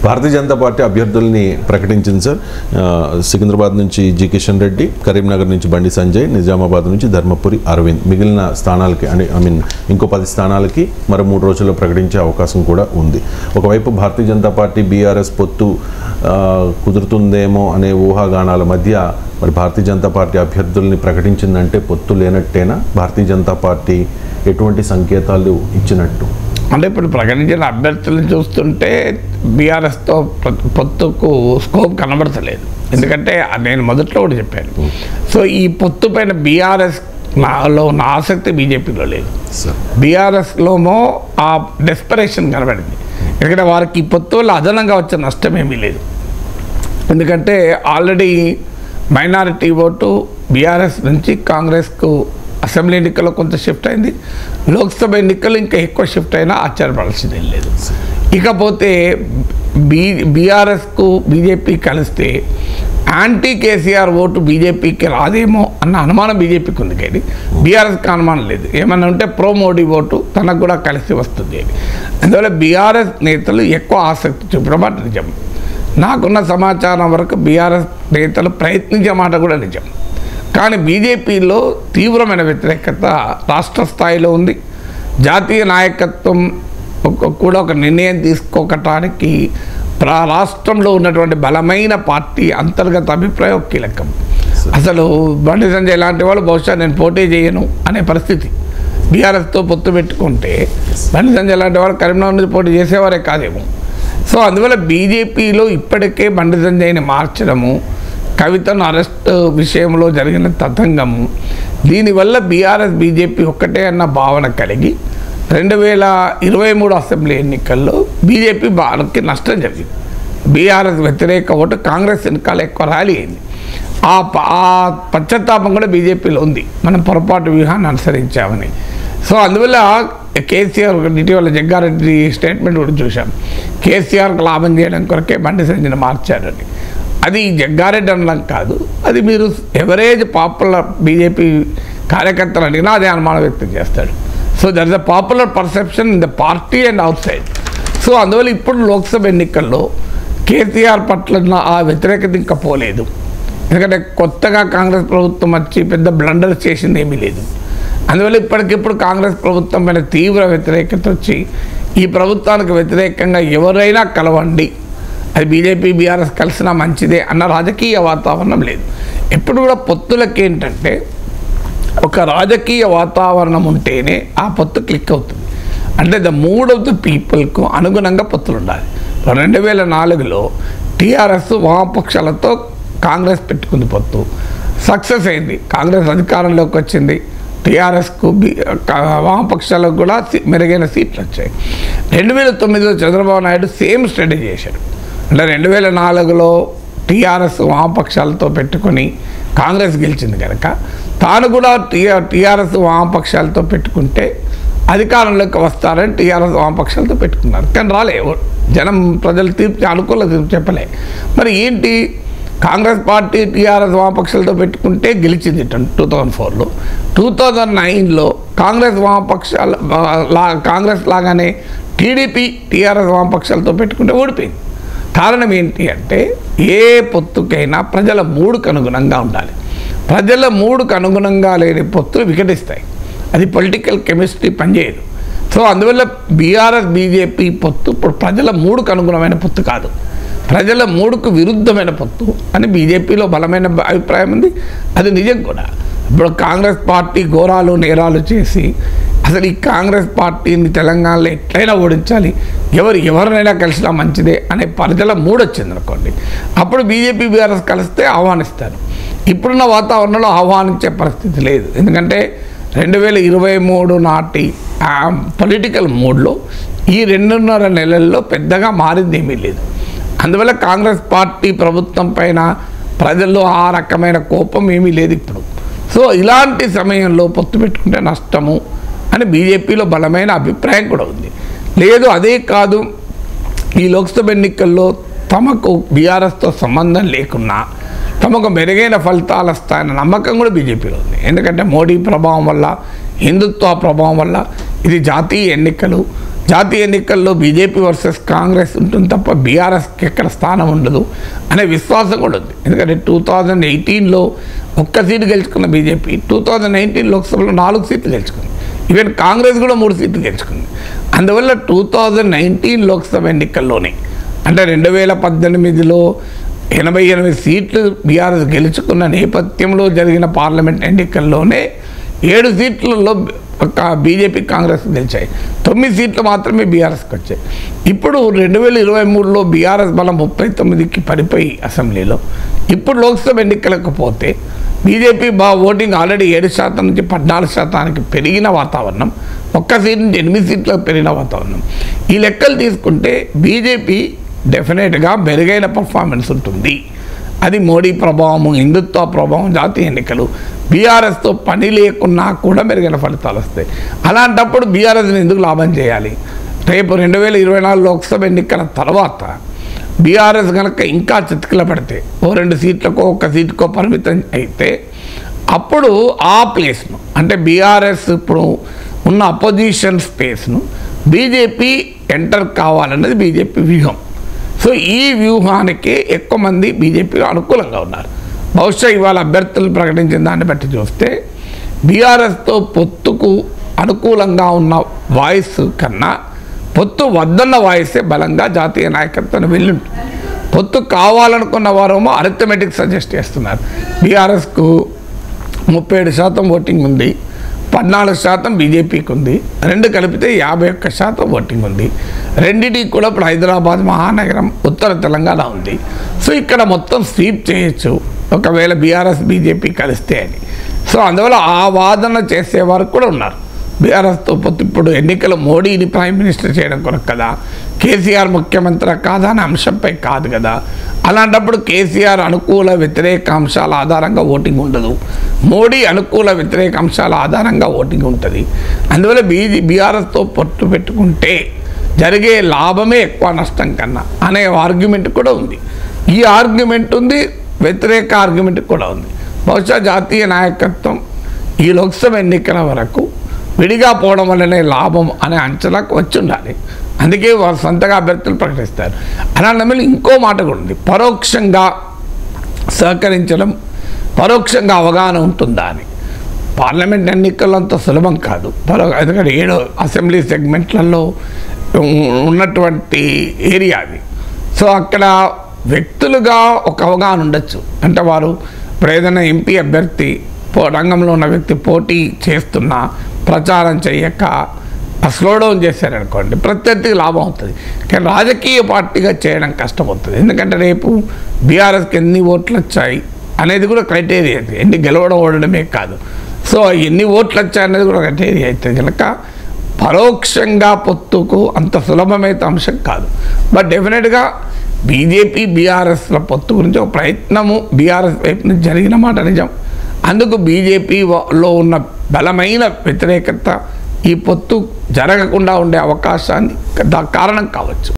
Bharatiya Janata party అభ్యర్థుల్ని ప్రకటించింది sir. Secunderabad నుంచి జి కిషన్ రెడ్డి, కరీంనగర్ నుంచి బండి సంజయ్, నిజామాబాద్ నుంచి ధర్మపురి అరవింద్. మిగిలిన స్థానాలకి ఇంకో 10 స్థానాలకి మరో 3 రోజుల్లో ప్రకటించే అవకాశం కూడా ఉంది. ఒకవైపు భారతీయ జనతా పార్టీ బీఆర్ఎస్ పొత్తు కుదురుతుందేమో అనే ఊహాగానాల మధ్య మరి భారతీయ జనతా పార్టీ అభ్యర్థుల్ని ప్రకటించిందంటే పొత్తు లేనట్టేనా? భారతీయ జనతా పార్టీ ఎటువంటి సంకేతాలు ఇచ్చినట్టు? అంటే ఇప్పుడు ప్రకటించిన అభ్యర్థులను చూస్తుంటే బీఆర్ఎస్తో పొత్తుకు స్కోప్ కనబడతలేదు. ఎందుకంటే నేను మొదట్లో కూడా చెప్పాను. సో ఈ పొత్తు పైన బీఆర్ఎస్ లో ఉన్న ఆసక్తి బీజేపీలో లేదు. బీఆర్ఎస్లోమో ఆ డెస్పరేషన్ కనబడింది. ఎందుకంటే వారికి ఈ పొత్తు వల్ల అదనంగా వచ్చే నష్టం ఏమీ లేదు. ఎందుకంటే ఆల్రెడీ మైనారిటీ ఓటు బీఆర్ఎస్ నుంచి కాంగ్రెస్కు అసెంబ్లీ ఎన్నికల్లో కొంత షిఫ్ట్ అయింది. లోక్సభ ఎన్నికలు ఇంకా ఎక్కువ షిఫ్ట్ అయినా ఆశ్చర్యపడాల్సిందేం లేదు. ఇకపోతే బీఆర్ఎస్కు బీజేపీ కలిస్తే యాంటీ కేసీఆర్ ఓటు బీజేపీకి రాదేమో అన్న అనుమానం బీజేపీకి ఉంది. కానీ బీఆర్ఎస్కి అనుమానం లేదు. ఏమన్నా ఉంటే ప్రో మోడీ ఓటు తనకు కూడా కలిసి వస్తుంది అని. అందువల్ల బీఆర్ఎస్ నేతలు ఎక్కువ ఆసక్తి చూపడం మాట నిజం. నాకున్న సమాచారం వరకు బీఆర్ఎస్ నేతలు ప్రయత్నించే మాట కూడా నిజం. కానీ బీజేపీలో తీవ్రమైన వ్యతిరేకత రాష్ట్ర స్థాయిలో ఉంది. జాతీయ నాయకత్వం కూడా ఒక నిర్ణయం తీసుకోవటానికి రాష్ట్రంలో ఉన్నటువంటి బలమైన పార్టీ అంతర్గత అభిప్రాయం కీలకం. అసలు బండి సంజయ్ లాంటి వాళ్ళు బహుశా నేను పోటీ చేయను అనే పరిస్థితి. బీఆర్ఎస్తో పొత్తు పెట్టుకుంటే బండి సంజయ్ లాంటి వాళ్ళు కరీంనగర్ నుంచి పోటీ చేసేవారే కాదేమో. సో అందువల్ల బీజేపీలో ఇప్పటికే బండి సంజయ్ని మార్చడము, కవితను అరెస్ట్ విషయంలో జరిగిన తతంగము, దీనివల్ల బీఆర్ఎస్ బీజేపీ ఒక్కటే అన్న భావన కలిగి 2023 అసెంబ్లీ ఎన్నికల్లో బీజేపీ భారత్కి నష్టం జరిగింది. బీఆర్ఎస్ వ్యతిరేక ఓటు కాంగ్రెస్ వెనకాల ఎక్కువ ర్యాలీ అయింది. ఆ పశ్చాత్తాపం కూడా బీజేపీలో ఉంది, మనం పొరపాటు వ్యూహాన్ని అనుసరించామని. సో అందువల్ల కేసీఆర్ ఇటీవల జగ్గారెడ్డి స్టేట్మెంట్ కూడా చూశాం. కేసీఆర్కి లాభం చేయడం కొరకే బండి సంజయ్ని మార్చారని. అది జగ్గారెడ్డి అనడం కాదు, అది మీరు ఎవరేజ్ పాపులర్ బీజేపీ కార్యకర్తలు అడిగినా అదే అనుమానం వ్యక్తం చేస్తాడు. So there is a popular perception in the party and outside. So అందువల్ల ఇప్పుడు లోక్సభ ఎన్నికల్లో కేసీఆర్ పట్ల ఆ వ్యతిరేకత ఇంకా పోలేదు. ఎందుకంటే కొత్తగా కాంగ్రెస్ ప్రభుత్వం వచ్చి పెద్ద బ్లండర్ చేసింది ఏమీ లేదు. అందువల్ల ఇప్పటికిప్పుడు కాంగ్రెస్ ప్రభుత్వం పైన తీవ్ర వ్యతిరేకత వచ్చి ఈ ప్రభుత్వానికి వ్యతిరేకంగా ఎవరైనా కలవండి, అది బీజేపీ బీఆర్ఎస్ కలిసినా మంచిదే అన్న రాజకీయ వాతావరణం లేదు. ఎప్పుడు కూడా పొత్తులకి ఏంటంటే ఒక రాజకీయ వాతావరణం ఉంటేనే ఆ పొత్తు క్లిక్ అవుతుంది. అంటే ద మూడ్ ఆఫ్ ద పీపుల్కు అనుగుణంగా పొత్తులు ఉండాలి. 2004లో టీఆర్ఎస్ వామపక్షాలతో కాంగ్రెస్ పెట్టుకుంది పొత్తు, సక్సెస్ అయింది. కాంగ్రెస్ అధికారంలోకి వచ్చింది, టీఆర్ఎస్కు వామపక్షాలకు కూడా మెరుగైన సీట్లు వచ్చాయి. 2009లో చంద్రబాబు నాయుడు సేమ్ స్ట్రాటజీ చేశాడు. అంటే 2004లో టీఆర్ఎస్ వామపక్షాలతో పెట్టుకొని కాంగ్రెస్ గెలిచింది కనుక తాను కూడా టీఆర్ఎస్ వామపక్షాలతో పెట్టుకుంటే అధికారంలోకి వస్తారని టీఆర్ఎస్ వామపక్షాలతో పెట్టుకున్నారు. కానీ రాలే, జనం ప్రజలు అనుకూల తీర్పు చెప్పలే. మరి ఏంటి, కాంగ్రెస్ పార్టీ టీఆర్ఎస్ వామపక్షాలతో పెట్టుకుంటే గెలిచింది 2004లో. 2009లో కాంగ్రెస్ లాగానే టీడీపీ టీఆర్ఎస్ వామపక్షాలతో పెట్టుకుంటే ఓడిపోయింది. కారణం ఏంటి అంటే ఏ పొత్తుకైనా ప్రజల మూడుకు అనుగుణంగా ఉండాలి. ప్రజల మూడుకు అనుగుణంగా లేని పొత్తులు వికటిస్తాయి. అది పొలిటికల్ కెమిస్ట్రీ పనిచేయదు. సో అందువల్ల బీఆర్ఎస్ బీజేపీ పొత్తు ఇప్పుడు ప్రజల మూడుకు అనుగుణమైన పొత్తు కాదు, ప్రజల మూడుకు విరుద్ధమైన పొత్తు అని బీజేపీలో బలమైన అభిప్రాయం ఉంది. అది నిజం కూడా. ఇప్పుడు కాంగ్రెస్ పార్టీ ఘోరాలు నేరాలు చేసి అసలు ఈ కాంగ్రెస్ పార్టీని తెలంగాణలో ఎట్లయినా ఓడించాలి, ఎవరినైనా కలిసినా మంచిదే అనే ప్రజల మూడు వచ్చింది అనుకోండి, అప్పుడు బీజేపీ బీఆర్ఎస్ కలిస్తే ఆహ్వానిస్తారు. ఇప్పుడున్న వాతావరణంలో ఆహ్వానించే పరిస్థితి లేదు. ఎందుకంటే 2023 నాటి పొలిటికల్ మూడ్లో ఈ 2.5 నెలల్లో పెద్దగా మారింది ఏమీ లేదు. అందువల్ల కాంగ్రెస్ పార్టీ ప్రభుత్వం పైన ప్రజల్లో ఆ రకమైన కోపం ఏమీ లేదు ఇప్పుడు. సో ఇలాంటి సమయంలో పొత్తు పెట్టుకుంటే నష్టము అని బీజేపీలో బలమైన అభిప్రాయం కూడా ఉంది. లేదు అదే కాదు, ఈ లోక్సభ ఎన్నికల్లో తమకు బీఆర్ఎస్తో సంబంధం లేకున్నా తమకు మెరుగైన ఫలితాలు వస్తాయన్న నమ్మకం కూడా బీజేపీలో ఉంది. ఎందుకంటే మోడీ ప్రభావం వల్ల, హిందుత్వ ప్రభావం వల్ల ఇది జాతీయ ఎన్నికలు, జాతీయ ఎన్నికల్లో బీజేపీ వర్సెస్ కాంగ్రెస్ ఉంటుంది తప్ప బీఆర్ఎస్కి ఎక్కడ స్థానం ఉండదు అనే విశ్వాసం కూడా ఉంది. ఎందుకంటే 2018లో ఒక్క సీటు గెలుచుకున్న బీజేపీ 2019 లోక్సభలో 4 సీట్లు గెలుచుకుంది. ఈవెన్ కాంగ్రెస్ కూడా 3 సీట్లు గెలుచుకుంది. అందువల్ల 2019 లోక్సభ ఎన్నికల్లోనే అంటే 2018లో 88 సీట్లు బీఆర్ఎస్ గెలుచుకున్న నేపథ్యంలో జరిగిన పార్లమెంట్ ఎన్నికల్లోనే 7 సీట్లలో బీజేపీ కాంగ్రెస్ గెలిచాయి. 9 సీట్లు మాత్రమే బీఆర్ఎస్కి వచ్చాయి. ఇప్పుడు 2023లో బీఆర్ఎస్ బలం 39కి పడిపోయి అసెంబ్లీలో ఇప్పుడు లోక్సభ ఎన్నికలకు పోతే బీజేపీ ఓటింగ్ ఆల్రెడీ 7% నుంచి 14% పెరిగిన వాతావరణం, ఒక్క సీట్ నుంచి 8 సీట్లకు పెరిగిన వాతావరణం. ఈ లెక్కలు తీసుకుంటే బీజేపీ డెఫినెట్గా మెరుగైన పర్ఫార్మెన్స్ ఉంటుంది. అది మోడీ ప్రభావము, హిందుత్వ ప్రభావం, జాతీయ ఎన్నికలు బీఆర్ఎస్తో పని లేకున్నా కూడా మెరుగైన ఫలితాలు వస్తాయి. అలాంటప్పుడు బీఆర్ఎస్ని ఎందుకు లాభం చేయాలి? రేపు 2024 లోక్సభ ఎన్నికల తర్వాత బీఆర్ఎస్ కనుక ఇంకా చితికిల పడితే 2 సీట్లకో 1 సీటుకో పరిమితం అయితే అప్పుడు ఆ ప్లేస్ను అంటే బీఆర్ఎస్ ఇప్పుడు ఉన్న అపోజిషన్ స్పేస్ను బీజేపీ ఎంటర్ కావాలన్నది బీజేపీ వ్యూహం. సో ఈ వ్యూహానికి ఎక్కువ మంది బీజేపీలో అనుకూలంగా ఉన్నారు. బహుశా ఇవాళ అభ్యర్థులు ప్రకటించిన దాన్ని బట్టి చూస్తే బీఆర్ఎస్తో పొత్తుకు అనుకూలంగా ఉన్న వాయిస్ కన్నా పొత్తు వద్దన్న వాయిసే బలంగా జాతీయ నాయకత్వాన్ని వెళ్ళుంటుంది. పొత్తు కావాలనుకున్న వారేమో అరిథమెటిక్ సజెస్ట్ చేస్తున్నారు. బీఆర్ఎస్కు 37% ఓటింగ్ ఉంది, 14% బీజేపీకి ఉంది, 2 కలిపితే 51% ఓటింగ్ ఉంది. రెండింటికి కూడా ఇప్పుడు హైదరాబాద్ మహానగరం, ఉత్తర తెలంగాణ ఉంది. సో ఇక్కడ మొత్తం స్వీప్ చేయొచ్చు ఒకవేళ బీఆర్ఎస్ బీజేపీ కలిస్తే అని. సో అందువల్ల ఆ వాదన చేసేవారు కూడా ఉన్నారు. బీఆర్ఎస్తో పొత్తు ఇప్పుడు ఎన్నికలు మోడీని ప్రైమ్ మినిస్టర్ చేయడం కొరకు కదా, కేసీఆర్ ముఖ్యమంత్రి కాదా అనే అంశంపై కాదు కదా. అలాంటప్పుడు కేసీఆర్ అనుకూల వ్యతిరేక అంశాల ఆధారంగా ఓటింగ్ ఉండదు, మోడీ అనుకూల వ్యతిరేక అంశాల ఆధారంగా ఓటింగ్ ఉంటుంది. అందువల్ల బీఆర్ఎస్తో పొత్తు పెట్టుకుంటే జరిగే లాభమే ఎక్కువ నష్టం కన్నా అనే ఆర్గ్యుమెంట్ కూడా ఉంది. ఈ ఆర్గ్యుమెంట్ ఉంది, వ్యతిరేక ఆర్గ్యుమెంట్ కూడా ఉంది. బహుశా జాతీయ నాయకత్వం ఈ లోక్సభ ఎన్నికల వరకు విడిగా పోవడం వల్లనే లాభం అనే అంచనాకు వచ్చి ఉండాలి. అందుకే వారు సొంతగా అభ్యర్థులు ప్రకటిస్తారు. అలాంటి ఇంకో మాట కూడా ఉంది, పరోక్షంగా సహకరించడం, పరోక్షంగా అవగాహన ఉంటుందా అని. పార్లమెంట్ ఎన్నికల్లో అంత సులభం కాదు. ఎందుకంటే 7 అసెంబ్లీ సెగ్మెంట్లలో ఉన్నటువంటి ఏరియా అది. సో అక్కడ వ్యక్తులుగా ఒక అవగాహన ఉండొచ్చు. అంటే వారు ఇప్పుడు ఏదైనా ఎంపీ అభ్యర్థి రంగంలో ఉన్న వ్యక్తి పోటీ చేస్తున్నా ప్రచారం చేయక స్లోడౌన్ చేశారనుకోండి ప్రత్యర్థికి లాభం అవుతుంది. కానీ రాజకీయ పార్టీగా చేయడం కష్టమవుతుంది. ఎందుకంటే రేపు బీఆర్ఎస్కి ఎన్ని ఓట్లు వచ్చాయి అనేది కూడా క్రైటీరియా అవుతుంది. ఎన్ని గెలవడం ఓడడమే కాదు. సో ఎన్ని ఓట్లు వచ్చాయి అనేది కూడా క్రైటీరియా అవుతుంది. కనుక పరోక్షంగా పొత్తుకు అంత సులభమైతే అంశం కాదు. బట్ డెఫినెట్గా బీజేపీ బీఆర్ఎస్ల పొత్తు గురించి ఒక ప్రయత్నము బీఆర్ఎస్ వైపు నుంచి జరిగిన మాట నిజం. అందుకు బీజేపీలో ఉన్న బలమైన వ్యతిరేకత ఈ పొత్తు జరగకుండా ఉండే అవకాశాన్ని కారణం కావచ్చు.